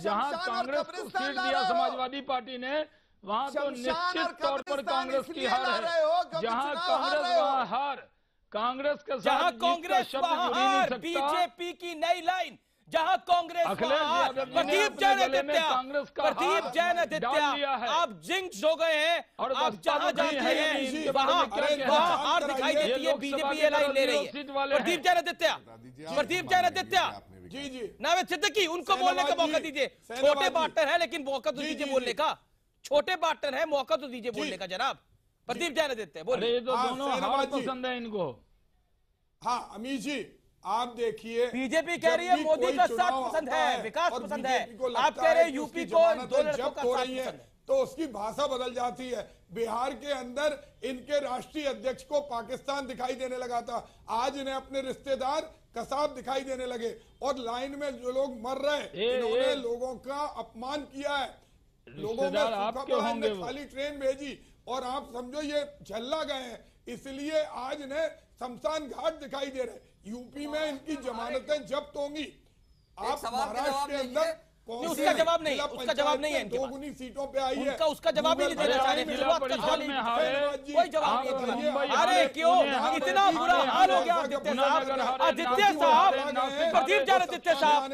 जहां कांग्रेस को सीट दिया समाजवादी पार्टी ने, वहां तो निश्चित तौर पर कांग्रेस की हार है। जहां कांग्रेस वहां हार। कांग्रेस के साथ कांग्रेस बाहर, बीजेपी की नई लाइन, जहां कांग्रेस प्रदीप जैन आदित्य, आप जिंक्स हो गए हैं। और आप जहां जाते हैं वहां हार दिखाई देती है, बीजेपी ये लाइन ले रही है। प्रदीप जैन आदित्य, जी, नावेद सिद्दीकी, उनको बोलने का मौका दीजिए। छोटे पार्टनर है, लेकिन मौका तो दीजिए बोलने का। छोटे पार्टनर है, मौका तो दीजिए बोलने का जनाब। प्रदीप जैन आदित्य बोलिए। ये तो दोनों हार पसंद है इनको। हाँ अमीश जी, आप देखिए, बीजेपी कह रही है मोदी का साथ पसंद है, विकास पसंद है। आप कह रहे हैं यूपी को 2 लड़कों का साथ पसंद है, तो उसकी भाषा बदल जाती है। बिहार के अंदर इनके राष्ट्रीय अध्यक्ष को पाकिस्तान दिखाई देने लगा था, आज इन्हें अपने रिश्तेदार कसाब दिखाई देने लगे। और लाइन में जो लोग मर रहे, इन्होंने लोगों का अपमान किया है। लोगों में खाली ट्रेन भेजी और आप समझो ये झल्ला गए हैं, इसलिए आज इन्हें शमशान घाट दिखाई दे रहे। यूपी में इनकी जमानतें जब्त होंगी। आप महाराष्ट्र के अंदर उसका जवाब नहीं, उसका जवाब नहीं है। 2 सीटों पे आई है, उसका जवाब ही नहीं देना चाह रहे। कोई जवाब नहीं। अरे क्यों इतना बुरा हाल हो गया आदित्य साहब? आदित्य साहब, प्रदीप जैन आदित्य साहब,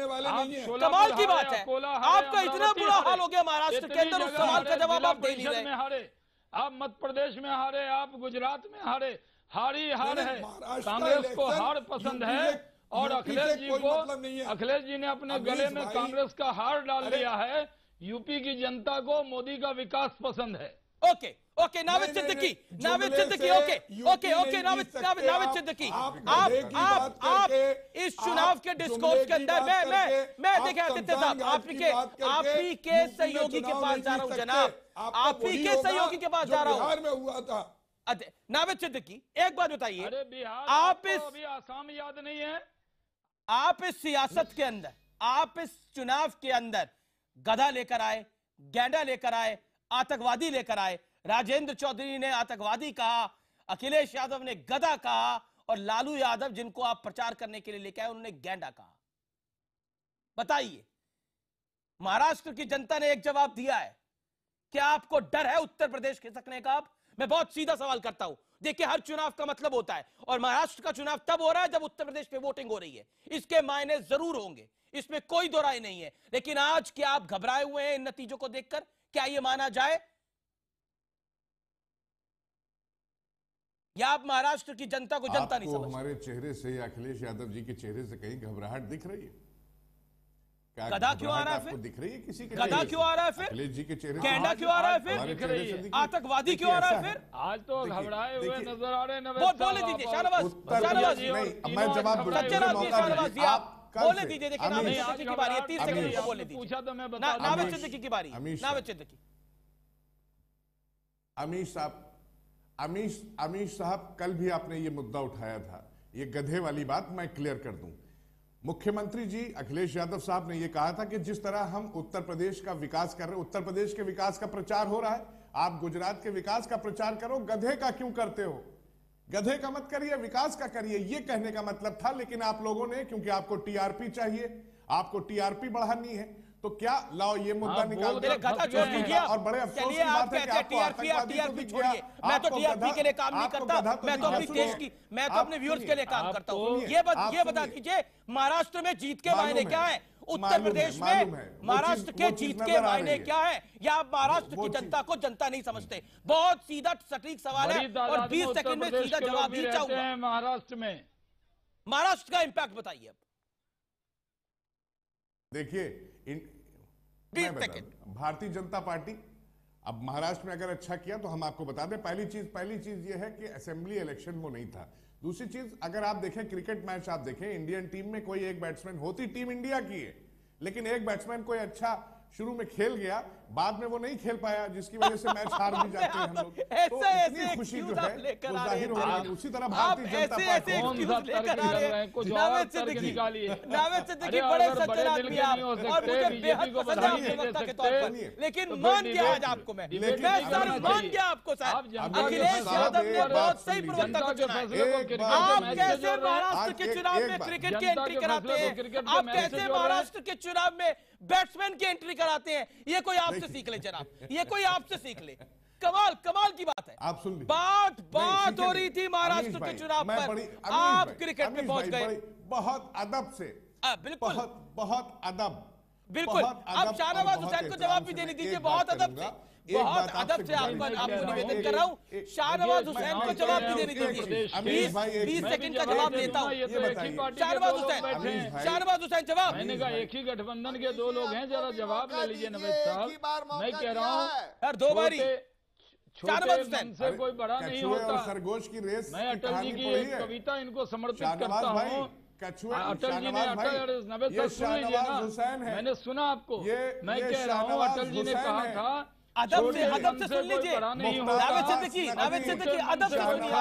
कमाल की बात है, आपका इतना बुरा हाल हो गया महाराष्ट्र के अंदर, उस सवाल का जवाब आप दे नहीं रहे। आप मध्य प्रदेश में हारे, आप गुजरात में हारे, हारी हार है। कांग्रेस को हार पसंद है, और अखिलेश जी ने अपने गले में कांग्रेस का हार डाल लिया है। यूपी की जनता को मोदी का विकास पसंद है। ओके, नावेद सिद्दीकी, ओके, नावेद सिद्दीकी, आप इस चुनाव के डिस्कोर्स के अंदर, मैं देखें आदित्य साहब, आप ही के सहयोगी के पास जा रहा हूं जनाब, आप ही के सहयोगी के पास जा रहा हूं। बिहार में हुआ था। नावेद सिद्दीकी, एक बात बताइए, अरे बिहार आप इस अभी आसाम याद नहीं है? आप इस सियासत के अंदर, आप इस चुनाव के अंदर गधा लेकर आए, गैंडा लेकर आए, आतंकवादी लेकर आए। राजेंद्र चौधरी ने आतंकवादी कहा, अखिलेश यादव ने गधा कहा, और लालू यादव जिनको आप प्रचार करने के लिए लेकर आए, उन्होंने गैंडा कहा। बताइए, महाराष्ट्र की जनता ने एक जवाब दिया है, क्या आपको डर है उत्तर प्रदेश खिसकने का? मैं बहुत सीधा सवाल करता हूं। देखिए, हर चुनाव का मतलब होता है, और महाराष्ट्र का चुनाव तब हो रहा है जब उत्तर प्रदेश पे वोटिंग हो रही है। इसके मायने जरूर होंगे, इसमें कोई दो राय नहीं है। लेकिन आज क्या आप घबराए हुए हैं इन नतीजों को देखकर? क्या यह माना जाए, या आप महाराष्ट्र की जनता को जनता नहीं समझते? हमारे चेहरे से या अखिलेश यादव जी के चेहरे से कहीं घबराहट दिख रही है? गधा क्यों आ रहा है? फिर दिख रही है किसी के? गधा क्यों आ रहा है? फिर अखिलेश जी के चेहरे गैंडा क्यों आ रहा है? फिर आतंकवादी क्यों आ रहा है? फिर आज तो घबराए हुए नजर आ रहे हैं। बोले दीजिए शाहनवाज जी, मैं जवाब सच्चर आदमी शाहनवाज जी, बोलने दीजिए। देखिए नावेद नहीं, सिद्दीकी की बारी है, 30 सेकंड उनको बोलने दीजिए। पूछा तो मैं बता दूं। नावेद सिद्दीकी की बारी है, नावेद सिद्दीकी। अमीश साहब, कल भी आपने ये मुद्दा उठाया था, ये गधे वाली बात मैं क्लियर कर दूं। मुख्यमंत्री जी अखिलेश यादव साहब ने ये कहा था कि जिस तरह हम उत्तर प्रदेश का विकास कर रहे हैं, उत्तर प्रदेश के विकास का प्रचार हो रहा है, आप गुजरात के विकास का प्रचार करो, गधे का क्यों करते हो? गधे का मत करिए, विकास का करिए, ये कहने का मतलब था। लेकिन आप लोगों ने, क्योंकि आपको टीआरपी चाहिए, आपको टीआरपी बढ़ानी है, तो क्या लाओ ये मुद्दा निकाल गधा छोड़ दीजिए। और बड़े अफसोस चलिए, की आप बात है कि कहते हैं आपको टीआरपी छोड़िए। मैं तो टीआरपी के लिए काम नहीं करता, मैं तो अपनी देश की, मैं तो अपने व्यूअर्स के लिए काम करता हूँ। ये बता दीजिए, महाराष्ट्र में जीत के मायने क्या है? उत्तर प्रदेश में महाराष्ट्र के जीत के मायने क्या है? या आप महाराष्ट्र की जनता को जनता नहीं समझते? बहुत सीधा सटीक सवाल है और 20 सेकंड में सीधा जवाब भी चाहूंगा। महाराष्ट्र में महाराष्ट्र का इंपैक्ट बताइए। अब देखिए, भारतीय जनता पार्टी अब महाराष्ट्र में अगर अच्छा किया तो हम आपको बता दें। पहली चीज ये है कि असेंबली इलेक्शन वो नहीं था। दूसरी चीज, अगर आप देखें क्रिकेट मैच, आप देखें इंडियन टीम में कोई एक बैट्समैन होती टीम इंडिया की है, लेकिन एक बैट्समैन कोई अच्छा शुरू में खेल गया, बाद में वो नहीं खेल पाया, जिसकी वजह से मैच हार भी जाते हैं हम लोग। तो इतनी खुशी जो है वो जाहिर हो रही है। उसी तरह भारतीय जनता पार्टी नावेद सिद्दीकी बड़े सज्जन आदमी आप, और मुझे बेहद पसंद है आपके वक्ता के तौर पर, लेकिन मान गया आज आपको मैं सर मान गया आपको सर। अखिलेश यादव ने बहुत सही प्रवक्ता को चुना है। आप कैसे महाराष्ट्र के चुनाव में क्रिकेट की एंट्री कराते हैं? आप कैसे महाराष्ट्र के चुनाव में बैट्समैन की एंट्री कराते हैं? ये कोई आपसे सीख ले जनाब, ये कोई आपसे सीख ले। कमाल की बात है। आप सुन बात हो रही थी महाराष्ट्र के चुनाव पर, आप क्रिकेट में पहुंच गए। बहुत अदब से, बिल्कुल बहुत अदब, बिल्कुल। अब शाहनवाज हुसैन को जवाब भी देने दीजिए, बहुत अदब से, बहुत अदब से आपको निवेदन कर रहा हूँ। शाहनवाज हुसैन को जवाब भी देने दीजिए। 20 सेकंड का जवाब देता हूँ। शाहनवाज हुसैन जवाब। मैंने कहा एक ही गठबंधन के दो लोग हैं, जरा जवाब ले लीजिए नवेद साहब। मैं कह रहा हूँ यार, दो बारी छोटे मन से कोई बड़ा नहीं होता। खरगोश की रेस, मैं अटल जी की एक कविता इनको समर्पित करता हूँ। अटल जी ने, नवेद साहब सुन लीजिए ना, मैंने सुना आपको। मैं कह रहा हूँ अटल जी ने कहा था अदब से सुन लीजिए। नावेद सिद्दीकी अदब से सुनिए,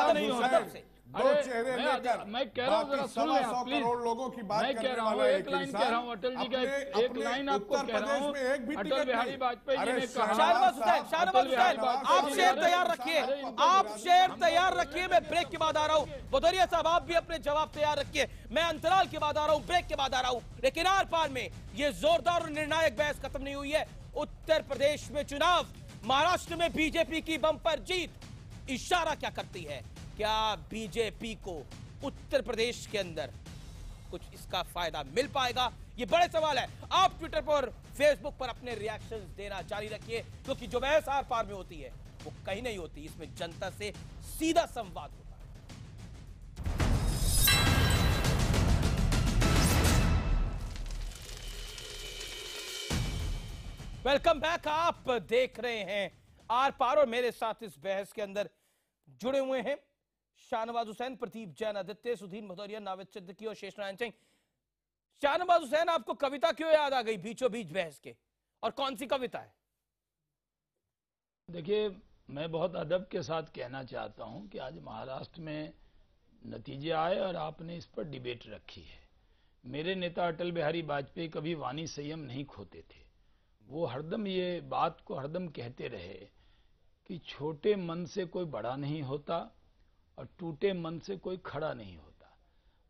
अदब से। दो चेहरे लेकर मैं कह रहा हूँ जरा सुन लें प्लीज। करोड़ लोगों की बात मैं कह रहा हूँ, एक लाइन कह रहा हूँ अटल जी का, एक लाइन आपको कह रहा हूँ। अटल बिहारी वाजपेयी जी ने कहा, शाहनवाज हुसैन आप शेर तैयार रखिए, आप शेर तैयार रखिए। मैं ब्रेक के बाद आ रहा हूँ। भदौरिया साहब आप भी अपने जवाब तैयार रखिए। मैं अंतराल के बाद आ रहा हूँ, ब्रेक के बाद आ रहा हूँ। लेकिन आर पार में ये जोरदार और निर्णायक बहस खत्म नहीं हुई है। उत्तर प्रदेश में चुनाव, महाराष्ट्र में बीजेपी की बम्पर जीत इशारा क्या करती है? क्या बीजेपी को उत्तर प्रदेश के अंदर कुछ इसका फायदा मिल पाएगा? ये बड़े सवाल है। आप ट्विटर पर, फेसबुक पर अपने रिएक्शंस देना जारी रखिए, क्योंकि जो बहस आर पार में होती है वो कहीं नहीं होती, इसमें जनता से सीधा संवाद होता है। Welcome back. आप देख रहे हैं आर पार और मेरे साथ इस बहस के अंदर जुड़े हुए हैं शाहनवाज हुसैन, प्रदीप जैन, आदित्य, सुधीन भदौरिया, नावेद सिद्दीकी और शेषनारायण सिंह। शाहनवाज हुसैन, आपको कविता क्यों याद आ गई बीचों बीच बहस के, और कौन सी कविता है? देखिए, मैं बहुत अदब के साथ कहना चाहता हूं कि आज महाराष्ट्र में नतीजे आए और आपने इस पर डिबेट रखी है। मेरे नेता अटल बिहारी वाजपेयी कभी वाणी संयम नहीं खोते थे। वो हरदम ये बात को हरदम कहते रहे कि छोटे मन से कोई बड़ा नहीं होता और टूटे मन से कोई खड़ा नहीं होता।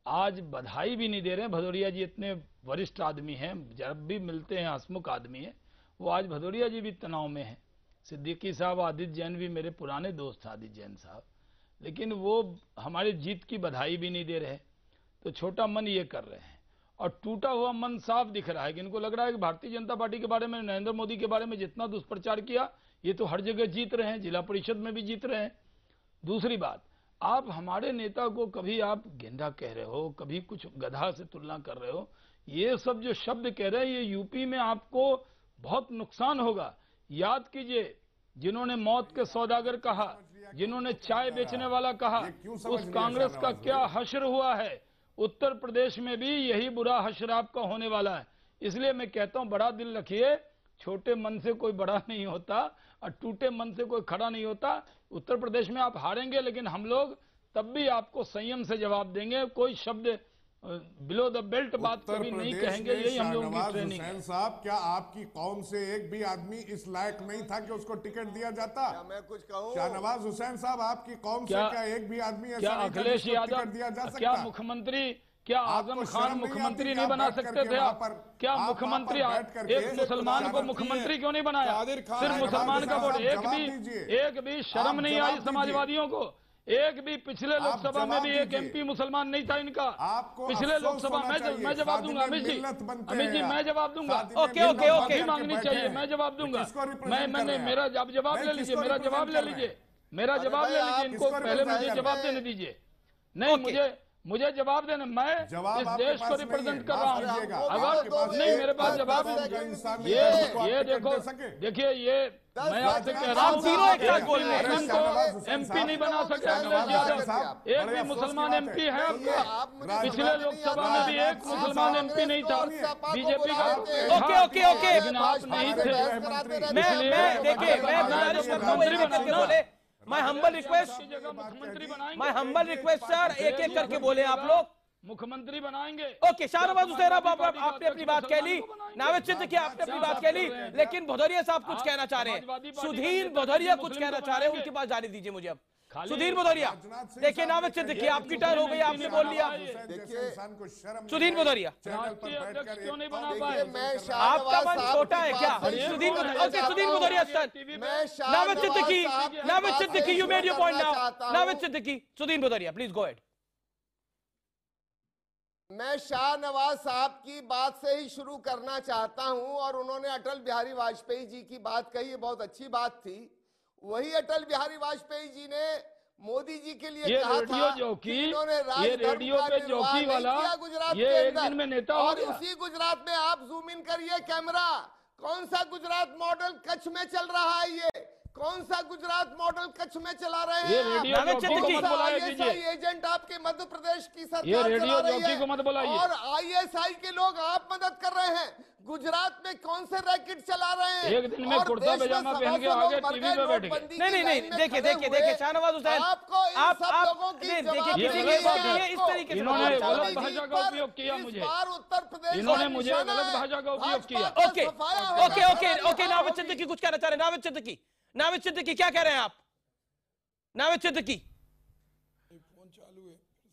आज बधाई भी नहीं दे रहे हैं। भदौरिया जी इतने वरिष्ठ आदमी हैं, जब भी मिलते हैं हंसमुख आदमी है वो। आज भदौरिया जी भी तनाव में हैं, सिद्दीकी साहब, आदित्य जैन भी मेरे पुराने दोस्त हैं, आदित्य जैन साहब, लेकिन वो हमारी जीत की बधाई भी नहीं दे रहे। तो छोटा मन ये कर रहे हैं और टूटा हुआ मन साफ दिख रहा है कि इनको लग रहा है कि भारतीय जनता पार्टी के बारे में, नरेंद्र मोदी के बारे में जितना दुष्प्रचार किया, ये तो हर जगह जीत रहे हैं, जिला परिषद में भी जीत रहे हैं। दूसरी बात, आप हमारे नेता को कभी आप गेंडा कह रहे हो, कभी कुछ गधा से तुलना कर रहे हो। ये सब जो शब्द कह रहे हैं, ये यूपी में आपको बहुत नुकसान होगा। याद कीजिए, जिन्होंने मौत के सौदागर कहा, जिन्होंने चाय बेचने वाला कहा, उस कांग्रेस का क्या हश्र हुआ है। उत्तर प्रदेश में भी यही बुरा हश्र आपका होने वाला है। इसलिए मैं कहता हूं बड़ा दिल रखिए, छोटे मन से कोई बड़ा नहीं होता और टूटे मन से कोई खड़ा नहीं होता। उत्तर प्रदेश में आप हारेंगे, लेकिन हम लोग तब भी आपको संयम से जवाब देंगे। कोई शब्द बिलो द बेल्ट बात कभी नहीं कहेंगे। यही हम लोगों की ट्रेनिंग है। साहब, क्या आपकी कौम से एक भी आदमी इस लायक नहीं था कि उसको टिकट दिया जाता? क्या मैं कुछ कहूं? शाहनवाज हुसैन साहब, आपकी कौम से क्या एक भी आदमी ऐसा क्या नहीं था अखिलेश जिसको यादव, टिकट दिया जा सकता? क्या मुख्यमंत्री, क्या आजम खान मुख्यमंत्री नहीं बना सकते थे आप? क्या मुख्यमंत्री एक मुसलमान को मुख्यमंत्री क्यों नहीं बनाया? सिर्फ मुसलमान का वोट। एक भी शर्म नहीं आई समाजवादियों को? एक भी पिछले लोकसभा में भी एक एमपी मुसलमान नहीं था इनका। पिछले लोकसभा में मैं जवाब दूंगा अमित जी मैं जवाब दूंगा। ओके मांगनी चाहिए, मैं जवाब दूंगा। मैंने मेरा जवाब ले लीजिए, मेरा जवाब ले लीजिए, मेरा जवाब ले लीजिए। इनको पहले मुझे जवाब देने दीजिए। नहीं, मुझे जवाब देना। मैं इस देश को रिप्रेजेंट कर रहा हूँ। अगर नहीं मेरे पास जवाब, ये देखो, देखिए, ये मैं आपसे कह रहा हूँ को एमपी नहीं बना सके अखिलेश यादव। एक भी मुसलमान एमपी है आपका? पिछले लोकसभा में भी एक मुसलमान एमपी नहीं था बीजेपी का। ओके लेकिन आप नहीं थे। मैं देखिए, मैं गुजारिश करता हूँ एक करके बोले। मैं हम्बल रिक्वेस्ट सर, एक एक करके बोले आप लोग। मुख्यमंत्री बनाएंगे। ओके, शाहनवाज हुसैन आपने अपनी बात कह ली, नावेद सिद्दीकी आपने अपनी बात कह ली, लेकिन भदौरिया साहब कुछ कहना चाह रहे हैं। सुधीर भदौरिया कुछ कहना चाह रहे हैं, उनके पास जाने दीजिए मुझे। अब सुधीर भदौरिया, देखिए नावेद सिद्दीकी आपकी टर्न हो गई, आपने बोल लिया। सुधीर भदौरिया, क्यों नहीं बना पाए? आपका मन छोटा है क्या? Sudhir Bhadauria sir, Naved Siddiqui you made your point now. Naved Siddiqui, Sudhir Bhadauria please go ahead. मैं शाहनवाज साहब की बात से ही शुरू करना चाहता हूं, और उन्होंने अटल बिहारी वाजपेयी जी की बात कही, ये बहुत अच्छी बात थी। वही अटल बिहारी वाजपेयी जी ने मोदी जी के लिए कहा था कि इन्होंने रेडियो पे जोकी वाला गुजरात ये के एक दिन में नेता हो और गया। उसी गुजरात में आप जूम इन करिए कैमरा, कौन सा गुजरात मॉडल कच्छ में चल रहा है? ये कौन सा गुजरात मॉडल कच्छ में चला रहे हैं? एजेंट आपके मध्य प्रदेश की सरकार चला रही है, और आईएसआई के लोग आप मदद कर रहे हैं। गुजरात में कौन से रैकेट चला रहे हैं? एक दिन में कुर्ता पैजामा पहन के आगे टीवी पे बैठ गए। नहीं, देखिए शाहनवाज हुसैन, आप देखिए किसी के इस तरीके से इन्होंने गलत भाषा का उपयोग किया। मुझे उत्तर प्रदेश इन्होंने मुझे गलत भाषा का उपयोग किया। ओके नावेद सिद्दीकी कुछ कहना चाह रहे हैं। नावेद सिद्दीकी क्या कह रहे हैं आप? नावेद सिद्दीकी,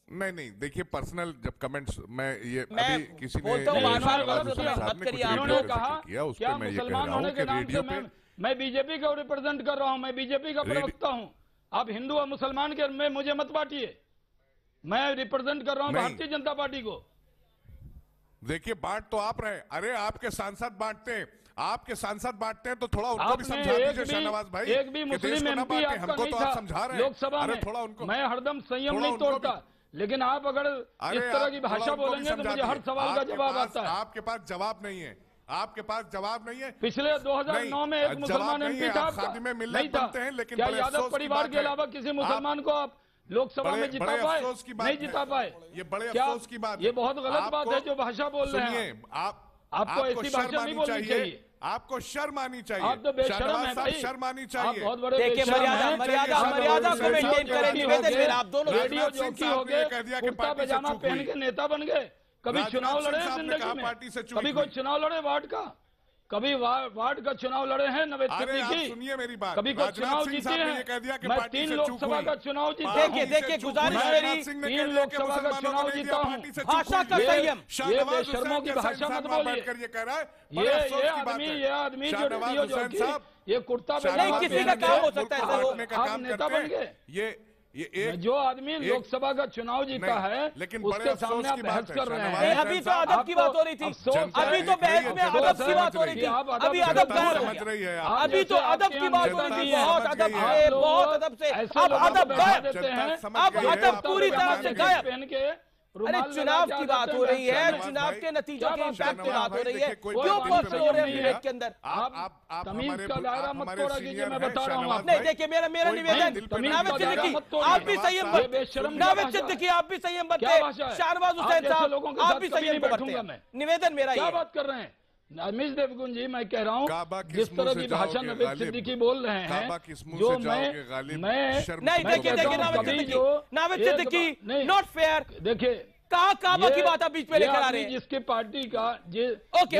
नहीं, देखिए पर्सनल जब कमेंट्स अभी किसी ने उन्होंने कहा क्या मुसलमान होने के नाम से मैं बीजेपी को रिप्रेजेंट कर रहा हूं, मैं बीजेपी का प्रवक्ता हूं। आप हिंदू और मुसलमान के में मुझे मत बांटिए। मैं रिप्रेजेंट कर रहा हूं भारतीय जनता पार्टी को। देखिए बांट तो आप रहे, अरे आपके सांसद बांटते हैं, आपके सांसद बांटते हैं तो थोड़ा उनको भी समझा दीजिए शाहनवाज भाई। एक भी मुस्लिम एमपी आपका नहीं था लोकसभा में। थोड़ा उनको, मैं हरदम संयम नहीं तोड़ता, लेकिन आप अगर इस तरह की भाषा बोलेंगे तो मुझे हर सवाल का जवाब आता है। आपके पास जवाब नहीं है, आपके पास जवाब नहीं है। पिछले 2009 में एक मुसलमान एमपी था नहीं था, लेकिन क्या यादव परिवार के अलावा किसी मुसलमान को आप लोकसभा में जिता पाए? नहीं जिता पाए। ये बड़े अफसोस की बात है। ये बहुत गलत बात है जो भाषा बोल रहे हैं। आपको ऐसी भाषा नहीं बोलनी चाहिए। आपको शर्म आनी चाहिए। आप तो बेशर्म है भाई, शर्म आनी चाहिए। बहुत बड़े देखिए मर्यादा को मेंटेन करें। आप दोनों रेडियो जॉकी हो गए, कुर्ता पैजामा पहन के नेता बन गए। कभी चुनाव लड़े जिंदगी में? कभी कोई चुनाव लड़े वार्ड का? कभी वार्ड का चुनाव लड़े हैं नावेद सिद्दीकी? सुनिए मेरी बात, कभी कोई चुनाव जीते हैं? मैं 3 लोकसभा का चुनाव जीता हूं। देखिए गुजारिश मेरी, 3 लोकसभा का चुनाव जीता हूं। भाषा का संयम, ये बेशर्मों की भाषा मत बोलिए। ये आदमी जो रेडियो जॉकी, ये कुर्ता पैजामा किसी का काम हो सकता है सर, आप नेता बन गए। जो आदमी लोकसभा का चुनाव जीता है उसके सामने आप बहस कर रहे हैं। अभी तो अदब की बात हो रही थी, अभी तो बहस में अदब की बात हो रही थी, अभी अदब गायब हो गया। अभी तो अदब की बात हो रही थी, बहुत अदब से अब अदब गायब, अब अदब पूरी तरह से गायब। अरे चुनाव की बात हो रही है, चुनाव के नतीजों के इम्पैक्ट की बात हो रही है, क्यों पर्सनल हो रहे हैं विवेक के अंदर? आप तमीज का दायरा मत तोड़ा कीजिए, मैं बता रहा हूँ। नहीं देखिए, मेरा निवेदन, नावेद सिद्दीकी आप भी संयम बरतें, नावेद सिद्दीकी आप भी संयम बरतें, शाहनवाज हुसैन साहब आप भी संयम बरतें। निवेदन मेरा क्या बात कर रहे हैं अमीश देवगुन जी? मैं कह रहा हूँ जिस तरह की भाषा नवेद सिद्दीकी बोल रहे हैं, जो नहीं देखिए नावेद सिद्दीकी नॉट फेयर। देखिए काबा की बात आप बीच में लेकर आ रहे हैं। जिसके पार्टी का ओके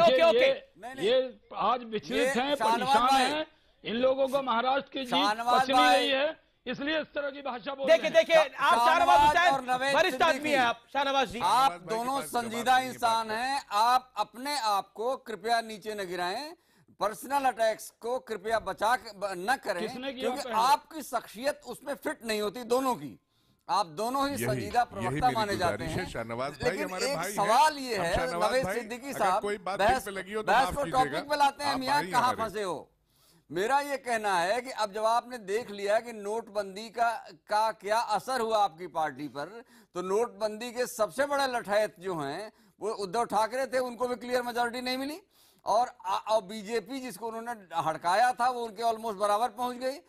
ये आज विचलित हैं, परेशान हैं, इन लोगों को महाराष्ट्र की जीत पसंद नहीं रही है, इसलिए इस तरह की भाषा बोल रहे हैं। देखिए आप शाहनवाज हुसैन वरिष्ठ आदमी हैं, आप शाहनवाज जी आप दोनों संजीदा इंसान हैं, आप अपने आप को कृपया नीचे न गिराएं, पर्सनल अटैक्स को कृपया बचा न करें, क्योंकि आपकी शख्सियत उसमें फिट नहीं होती दोनों की। आप दोनों ही संजीदा प्रवक्ता माने जाते हैं। लेकिन एक सवाल ये है नवेद सिद्दीकी साहब, बहस को टॉपिक पे लाते हैं, मियां कहाँ फंसे हो? मेरा ये कहना है कि अब जब आपने देख लिया कि नोटबंदी का क्या असर हुआ आपकी पार्टी पर, तो नोटबंदी के सबसे बड़े लठैत जो हैं वो उद्धव ठाकरे थे, उनको भी क्लियर मेजॉरिटी नहीं मिली, और बीजेपी जिसको उन्होंने हड़काया था वो उनके ऑलमोस्ट बराबर पहुंच गई।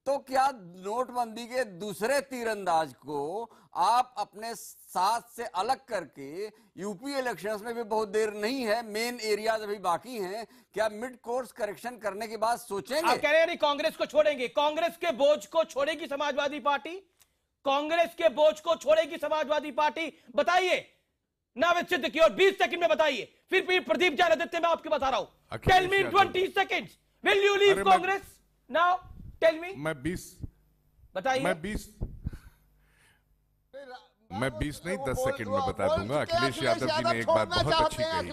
तो क्या नोटबंदी के दूसरे तीरंदाज को आप अपने साथ से अलग करके, यूपी इलेक्शंस में भी बहुत देर नहीं है, मेन एरियाज अभी बाकी हैं, क्या मिड कोर्स करेक्शन करने के बाद सोचेंगे? आप कह रहे हैं नहीं कांग्रेस को छोड़ेंगे? कांग्रेस के बोझ को छोड़ेगी समाजवादी पार्टी? कांग्रेस के बोझ को छोड़ेगी समाजवादी पार्टी? बताइए नावेद सिद्दीकी, और 20 सेकंड में बताइए, फिर प्रदीप ज्ञानादित्य मैं आपको बता रहा हूं। Tell me in 20 seconds, will you leave Congress now? Tell me. मैं 20 बताइए। मैं 20 नहीं 10 सेकंड में बता दूंगा। अखिलेश यादव जी ने एक बात बहुत अच्छी कही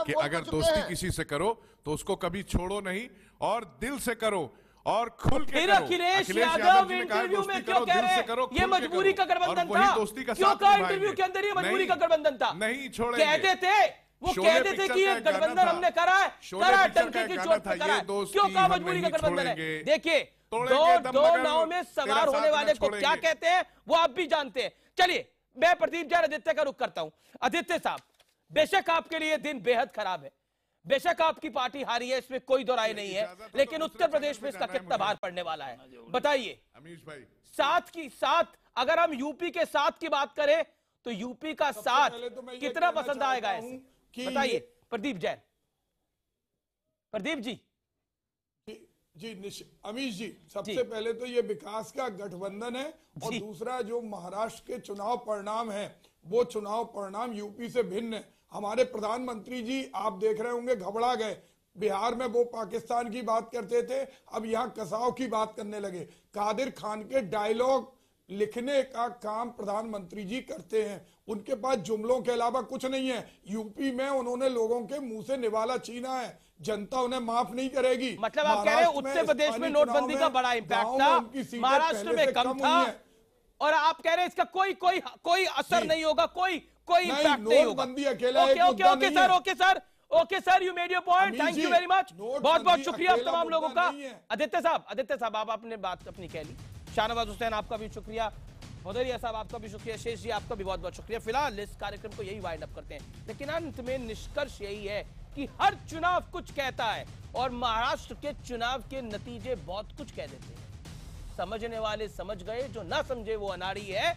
कि अगर दोस्ती किसी से करो तो उसको कभी छोड़ो नहीं और दिल से करो और खुल के करो। अखिलेश यादव इंटरव्यू में क्यों कह रहे हैं ये मजबूरी का गठबंधन था? क्यों कहा इंटरव्यू के अंदर ये मजबूरी का गठबंधन था? नहीं छोड़ेंगे। कहते थे वो, कहते थे कि ये गठबंधन हमने करा है, टंके की चोट पर करा है। क्यों कहा मजबूरी का गठबंधन है? देखिए दो नाव में सवार होने वाले को क्या कहते हैं वो आप भी जानते हैं। चलिए मैं प्रदीप ज्ञानादित्य का रुख करता हूं। आदित्य साहब, बेशक आपके लिए दिन बेहद खराब है, बेशक आपकी पार्टी हारी है, इसमें कोई दो राय नहीं है, लेकिन उत्तर प्रदेश में इसका कितना भार पड़ने वाला है बताइए? अमीश भाई, साथ अगर हम यूपी के साथ की बात करें तो यूपी का साथ कितना पसंद आएगा ऐसे बताइए? प्रदीप जैन, प्रदीप जी। अमीश जी, सबसे पहले तो ये विकास का गठबंधन है, और दूसरा जो महाराष्ट्र के चुनाव परिणाम है वो चुनाव परिणाम यूपी से भिन्न है। हमारे प्रधानमंत्री जी आप देख रहे होंगे घबरा गए, बिहार में वो पाकिस्तान की बात करते थे, अब यहाँ कसाव की बात करने लगे। कादिर खान के डायलॉग लिखने का काम प्रधानमंत्री जी करते हैं, उनके पास जुमलों के अलावा कुछ नहीं है। यूपी में उन्होंने लोगों के मुंह से निवाला छीना है, जनता उन्हें माफ नहीं करेगी। मतलब आप कह रहे हैं उत्तर प्रदेश में नोटबंदी का बड़ा इम्पैक्ट था, महाराष्ट्र में कम था, और आप कह रहे हैं इसका कोई असर नहीं होगा, कोई इम्पैक्ट नहीं होगा। Okay sir, you made your point, thank you very much, बहुत बहुत शुक्रिया आप तमाम लोगों का। आदित्य साहब आप अपने बात अपनी कह ली। शाहनवाज हुसैन आपका भी शुक्रिया, भदौरिया साहब आपका भी शुक्रिया, शेष जी आपका भी बहुत बहुत शुक्रिया। फिलहाल इस कार्यक्रम को यही वाइंड अप करते हैं, लेकिन अंत में निष्कर्ष यही है कि हर चुनाव कुछ कहता है और महाराष्ट्र के चुनाव के नतीजे बहुत कुछ कह देते हैं। समझने वाले समझ गए, जो ना समझे वो अनाड़ी है।